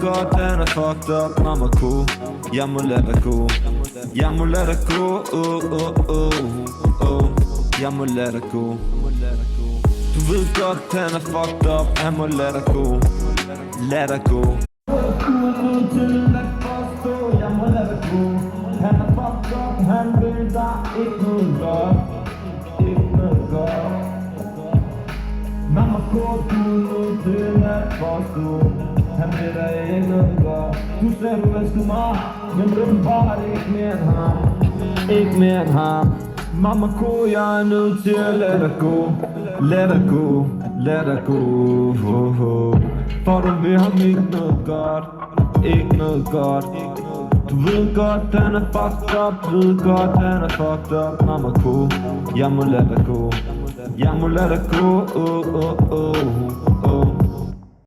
godt, den er fucked up, mamma cool. Jeg må lade dig gå. Jeg må lade dig gå, Jeg må lade dig gå. Du ved godt, den er fucked up, jeg må lade dig gå. Lad dig gå. Jeg må lade dig gå. Han er fucked up, han vil dig ikke noget godt. Ikke noget godt. Mamma går, du er nødt til at forstå. Han vil dig ikke noget godt. Du sagde du elsker mig, men du er bare ikke mere end ham. Ikke mere end ham. Mamma går, jeg er nødt til at lade dig gå. Lad dig gå, lad dig gå. For du vil ham ikke noget godt. Ikke noget godt. Du ved godt, den er fucked up. Du ved godt, den er fucked up. Mamma gå, jeg må lade dig gå. Jeg må lade dig gå,